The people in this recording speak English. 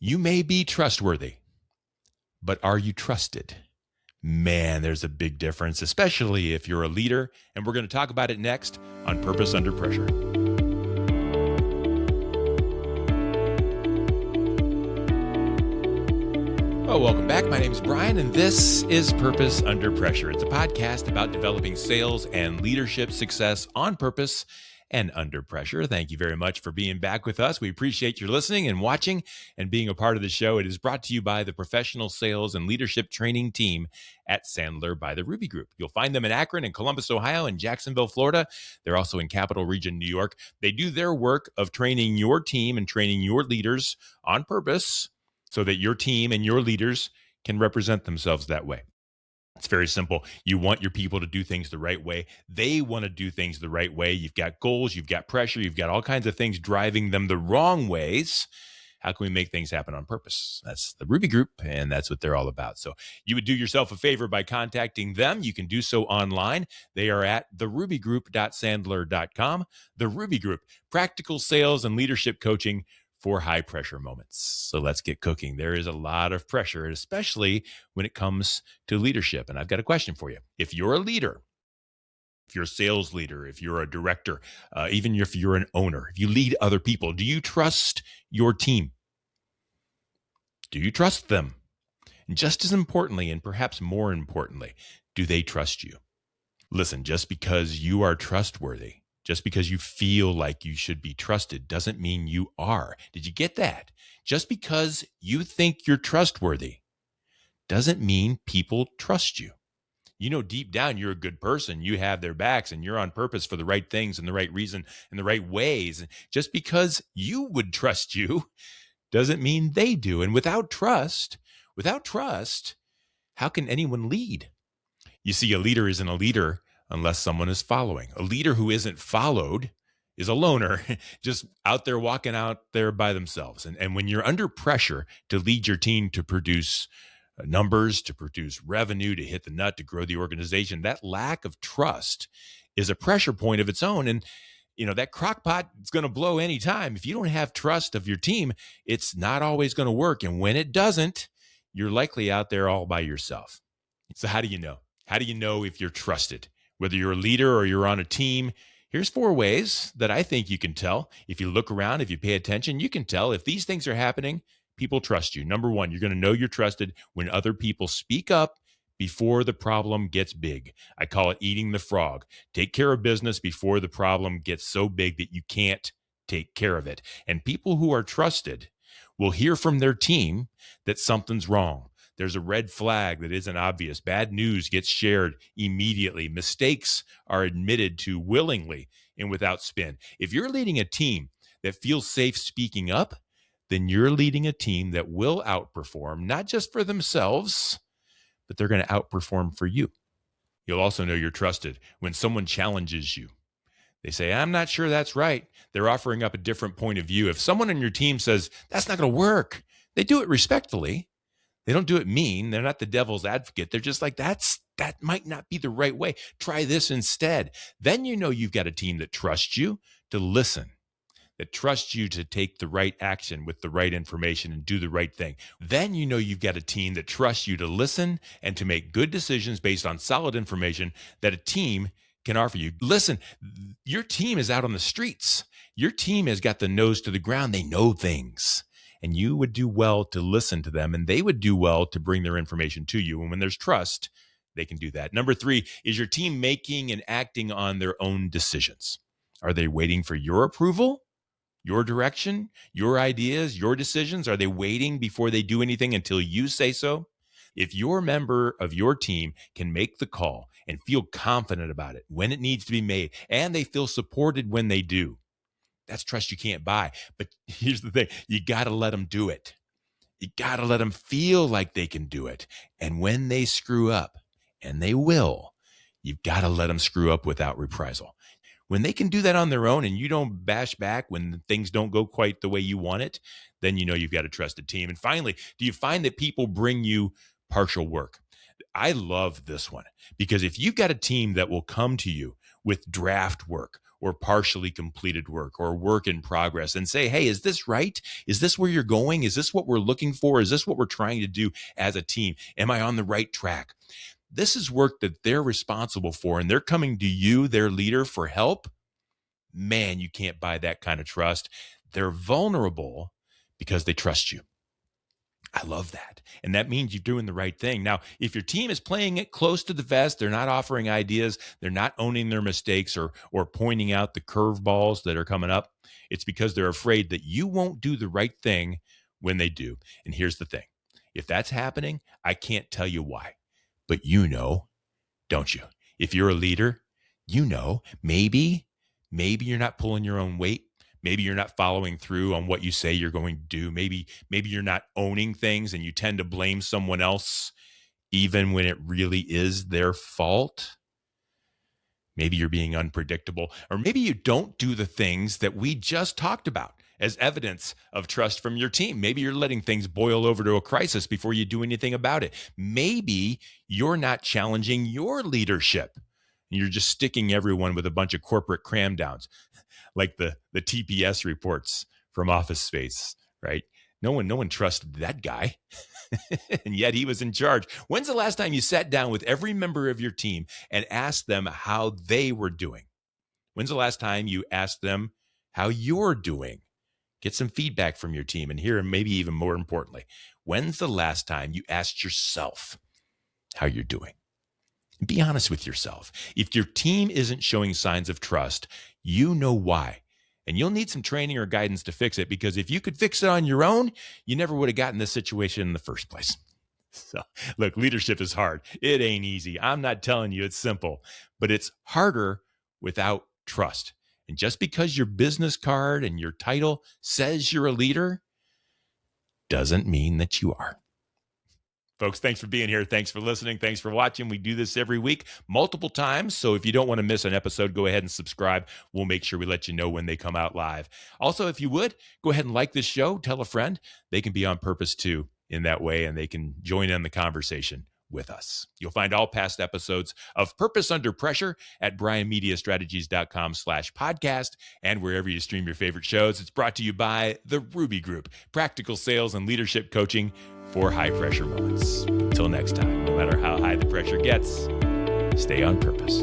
You may be trustworthy, but are you trusted? Man, there's a big difference, especially if you're a leader. And we're going to talk about it next on Purpose Under Pressure. Oh, welcome back. My name is Bryan, and this is Purpose Under Pressure. It's a podcast about developing sales and leadership success on purpose and under pressure. Thank you very much for being back with us. We appreciate your listening and watching and being a part of the show. It is brought to you by the professional sales and leadership training team at Sandler by the Ruby Group. You'll find them in Akron and Columbus, Ohio, and Jacksonville, Florida. They're also in Capital Region, New York. They do their work of training your team and training your leaders on purpose so that your team and your leaders can represent themselves that way. It's very simple. You want your people to do things the right way. They want to do things the right way. You've got goals, you've got pressure, you've got all kinds of things driving them the wrong ways. How can we make things happen on purpose? That's the Ruby Group, and that's what they're all about. So you would do yourself a favor by contacting them. You can do so online. They are at therubygroup.sandler.com. The Ruby Group, practical sales and leadership coaching for high pressure moments. So let's get cooking. There is a lot of pressure, especially when it comes to leadership. And I've got a question for you. If you're a leader, if you're a sales leader, if you're a director, even if you're an owner, if you lead other people, do you trust your team? Do you trust them? And just as importantly, and perhaps more importantly, do they trust you? Listen, just because you are trustworthy, just because you feel like you should be trusted doesn't mean you are. Did you get that? Just because you think you're trustworthy doesn't mean people trust you. You know, deep down, you're a good person. You have their backs and you're on purpose for the right things and the right reason and the right ways. Just because you would trust you doesn't mean they do. And without trust, how can anyone lead? You see, a leader isn't a leader unless someone is following. A leader who isn't followed is a loner, just out there walking out there by themselves. And when you're under pressure to lead your team to produce numbers, to produce revenue, to hit the nut, to grow the organization, that lack of trust is a pressure point of its own. And you know, that crock pot is going to blow anytime. If you don't have trust of your team, it's not always going to work. And when it doesn't, you're likely out there all by yourself. So how do you know? How do you know if you're trusted? Whether you're a leader or you're on a team, here's 4 ways that I think you can tell. If you look around, if you pay attention, you can tell if these things are happening, people trust you. Number 1, you're going to know you're trusted when other people speak up before the problem gets big. I call it eating the frog. Take care of business before the problem gets so big that you can't take care of it. And people who are trusted will hear from their team that something's wrong. There's a red flag that isn't obvious. Bad news gets shared immediately. Mistakes are admitted to willingly and without spin. If you're leading a team that feels safe speaking up, then you're leading a team that will outperform, not just for themselves, but they're going to outperform for you. You'll also know you're trusted when someone challenges you. They say, I'm not sure that's right. They're offering up a different point of view. If someone on your team says, that's not going to work, they do it respectfully. They don't do it mean. They're not the devil's advocate. They're just like, that might not be the right way. Try this instead. Then you know you've got a team that trusts you to listen, that trusts you to take the right action with the right information and do the right thing. Then you know you've got a team that trusts you to listen and to make good decisions based on solid information that a team can offer you. Listen, your team is out on the streets. Your team has got the nose to the ground. They know things. And you would do well to listen to them, and they would do well to bring their information to you. And when there's trust, they can do that. Number 3, is your team making and acting on their own decisions? Are they waiting for your approval, your direction, your ideas, your decisions? Are they waiting before they do anything until you say so? If your member of your team can make the call and feel confident about it when it needs to be made, and they feel supported when they do, that's trust you can't buy. But here's the thing. You got to let them do it. You got to let them feel like they can do it. And when they screw up, and they will, you've got to let them screw up without reprisal. When they can do that on their own and you don't bash back when things don't go quite the way you want it, then you know you've got a trusted team. And finally, do you find that people bring you partial work? I love this one because if you've got a team that will come to you with draft work or partially completed work or work in progress and say, hey, is this right? Is this where you're going? Is this what we're looking for? Is this what we're trying to do as a team? Am I on the right track? This is work that they're responsible for, and they're coming to you, their leader, for help. Man, you can't buy that kind of trust. They're vulnerable because they trust you. I love that. And that means you're doing the right thing. Now, if your team is playing it close to the vest, they're not offering ideas, they're not owning their mistakes or pointing out the curveballs that are coming up, it's because they're afraid that you won't do the right thing when they do. And here's the thing. If that's happening, I can't tell you why, but you know, don't you? If you're a leader, you know, maybe you're not pulling your own weight. Maybe you're not following through on what you say you're going to do. Maybe you're not owning things and you tend to blame someone else even when it really is their fault. Maybe you're being unpredictable, or maybe you don't do the things that we just talked about as evidence of trust from your team. Maybe you're letting things boil over to a crisis before you do anything about it. Maybe you're not challenging your leadership. You're just sticking everyone with a bunch of corporate cram downs, like the TPS reports from Office Space, right? No one trusted that guy, and yet he was in charge. When's the last time you sat down with every member of your team and asked them how they were doing? When's the last time you asked them how you're doing? Get some feedback from your team. And here, maybe even more importantly, when's the last time you asked yourself how you're doing? Be honest with yourself. If your team isn't showing signs of trust, you know why. And you'll need some training or guidance to fix it, because if you could fix it on your own, you never would have gotten this situation in the first place. So, look, leadership is hard. It ain't easy. I'm not telling you it's simple, but it's harder without trust. And just because your business card and your title says you're a leader doesn't mean that you are. Folks, thanks for being here. Thanks for listening. Thanks for watching. We do this every week, multiple times. So if you don't want to miss an episode, go ahead and subscribe. We'll make sure we let you know when they come out live. Also, if you would, go ahead and like this show. Tell a friend. They can be on purpose too in that way, and they can join in the conversation with us. You'll find all past episodes of Purpose Under Pressure at bryanmediastrategies.com/podcast and wherever you stream your favorite shows. It's brought to you by the Ruby Group, practical sales and leadership coaching for high pressure moments. Until next time, no matter how high the pressure gets, stay on purpose.